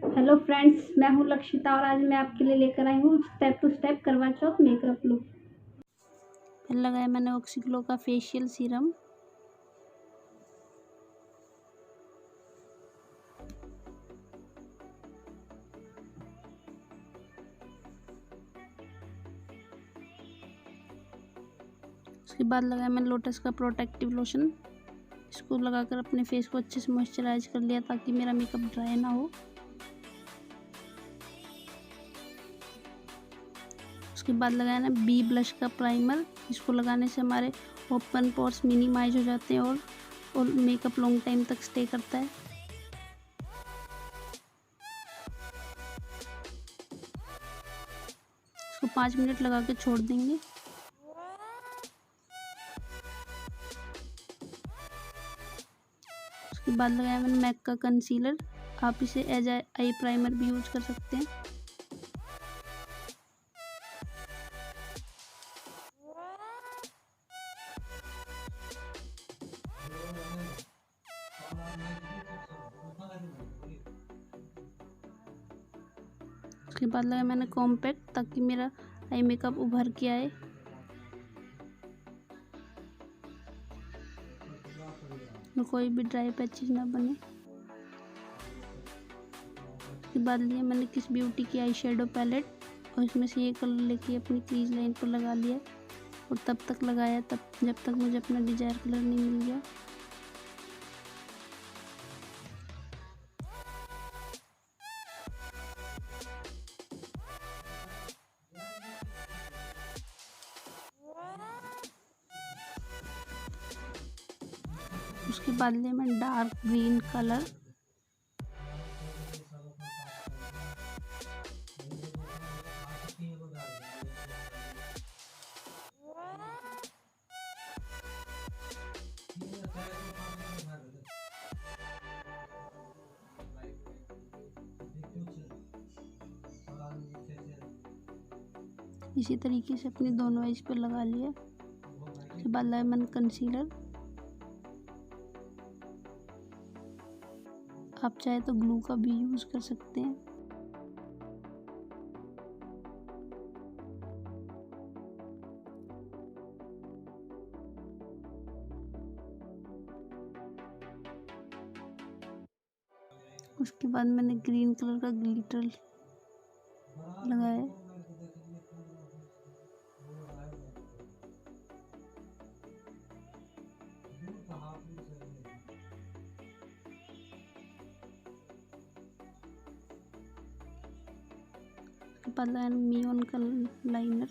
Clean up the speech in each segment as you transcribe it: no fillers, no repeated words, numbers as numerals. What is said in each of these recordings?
Hello friends, मैं हूँ लक्षिता और आज मैं आपके लिए लेकर आई हूँ स्टेप टू स्टेप करवा चौथ मेकअप लुक। फिर लगाया मैंने ऑक्सीग्लो का फेशियल सीरम। उसके बाद लगाया मैंने लोटस का प्रोटेक्टिव लोशन। इसको लगाकर अपने फेस को अच्छे से मॉइस्चराइज कर लिया ताकि मेरा मेकअप ड्राई ना हो। उसके बाद लगाया ना बी ब्लश का प्राइमर। इसको लगाने से हमारे ओपन पोर्स मिनिमाइज हो जाते हैं और मेकअप लॉन्ग टाइम तक स्टे करता है। इसको 5 मिनट लगा के छोड़ देंगे। उसके बाद लगाया मैंने मैक का कंसीलर। आप इसे एज आई प्राइमर भी यूज कर सकते हैं। उसके बाद लगाया मैंने कॉम्पैक्ट ताकि मेरा आई मेकअप उभर के आए। कोई भी ड्राई पैचेस ना बने। उसके बाद लिया मैंने किस ब्यूटी की आई शेडो पैलेट और इसमें से ये कलर लेके अपनी क्रीज लाइन पर लगा लिया और तब तक लगाया जब तक मुझे अपना डिजायर कलर नहीं मिल गया। उसके बाद लिया मैं डार्क ग्रीन कलर। इसी तरीके से अपनी दोनों आइज पर लगा लिया। उसके बाद लाया मैंने कंसीलर। आप चाहे तो ग्लू का भी यूज कर सकते हैं। उसके बाद मैंने ग्रीन कलर का ग्लिटर लगाया। उसके बाद लगाया मियोन का लाइनर।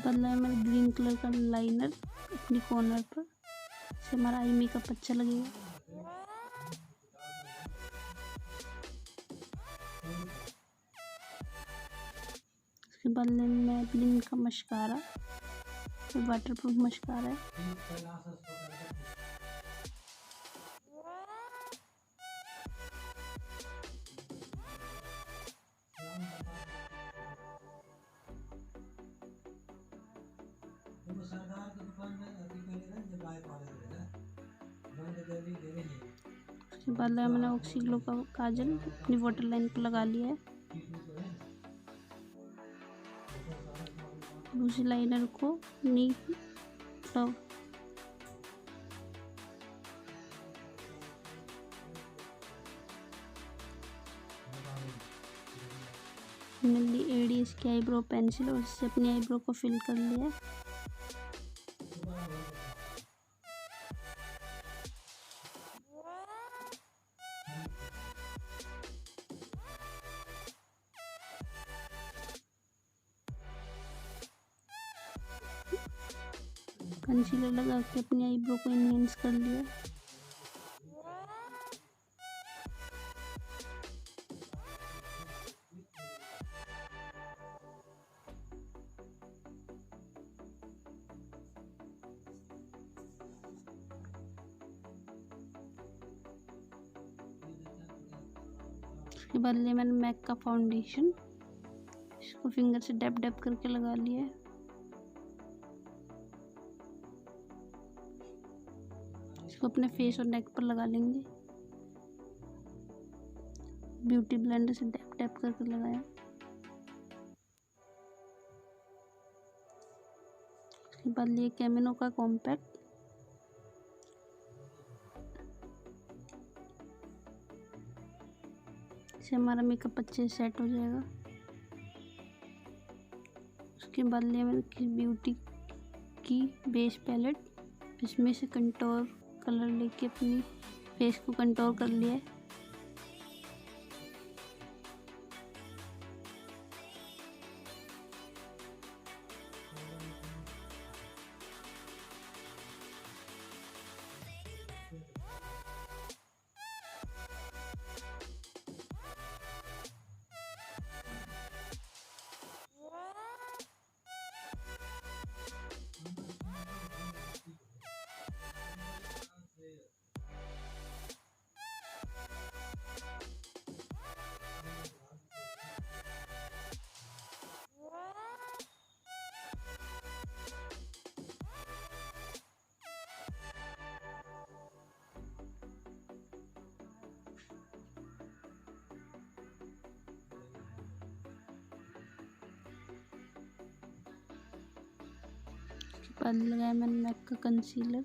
बदला है मैंने ग्रीन कलर का लाइनर अपनी कॉर्नर पर। इससे हमारा आई मेकअप अच्छा लगेगा। उसके बाद मैं ब्लिंग का मस्कारा, ये वाटरप्रूफ मस्कारा है। उसके बाद लगा मैंने ऑक्सीग्लो का काजल अपनी वाटर लाइन पर लगा लिया है। दूसरी लाइनर को नीट ली एडीएस की आईब्रो पेंसिल और इससे अपनी आईब्रो को फिल कर लिया। कंसीलर लगा के अपनी आईब्रो को इनहेंस कर लिया। उसके बाद लिया मैंने मैक का फाउंडेशन, इसको फिंगर से डैप डैप करके लगा लिया है। इसको अपने फेस और नेक पर लगा लेंगे। ब्यूटी ब्लेंडर से डैप डैप करके लगाया। उसके बाद लिए कैमिनो का कॉम्पैक्ट, इससे हमारा मेकअप अच्छे से सेट हो जाएगा। उसके बाद लिया मैंने किस ब्यूटी की बेस पैलेट, इसमें से कंटूर कलर लेके अपनी फेस को कंटूर कर लिया है। बाद लगाया मैंने मैक का कंसीलर,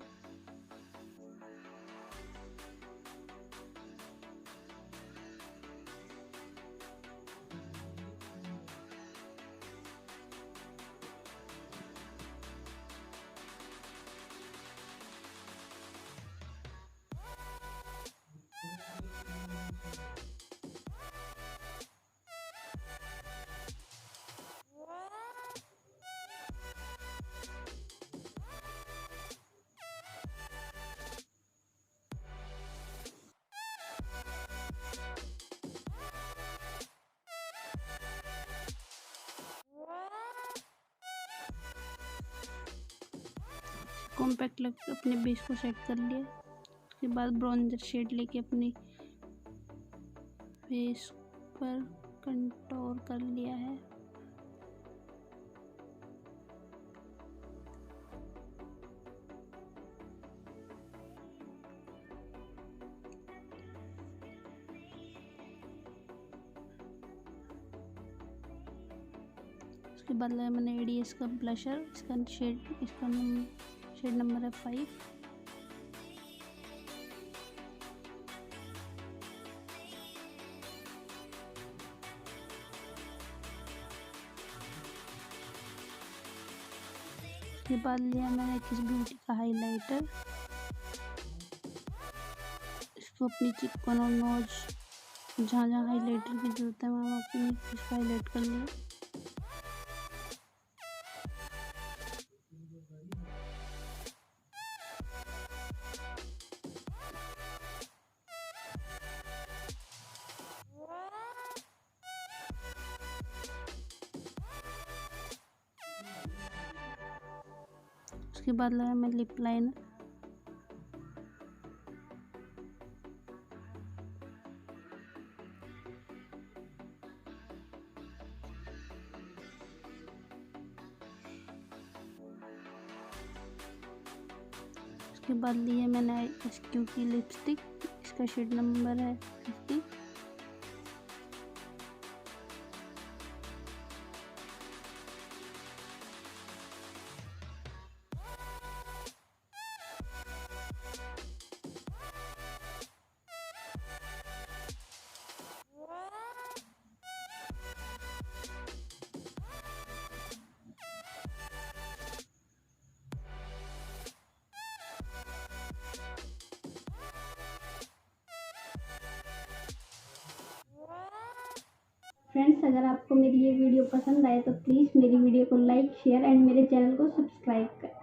कॉम्पैक्ट लग अपने बेस को सेट कर लिया। उसके बाद ब्रॉन्जर शेड लेके अपनी फेस पर कंटूर कर लिया है। उसके बाद लगाया मैंने एडीएस का ब्लशर, इसका शेड नंबर है 5। उसके बाद लिया मैंने किस ब्यूटी का हाइलाइटर, इसको अपनी चिकन और नोज जहाँ जहाँ हाइलाइटर की जरूरत है वहाँ अपनी इसको हाईलाइट कर लिया। उसके बाद लगाया मैं लिप लाइनर, उसके बाद ली है मैंने SQ की लिपस्टिक, इसका शेड नंबर है 50। फ्रेंड्स, अगर आपको मेरी ये वीडियो पसंद आए तो प्लीज़ मेरी वीडियो को लाइक, शेयर एंड मेरे चैनल को सब्सक्राइब करें।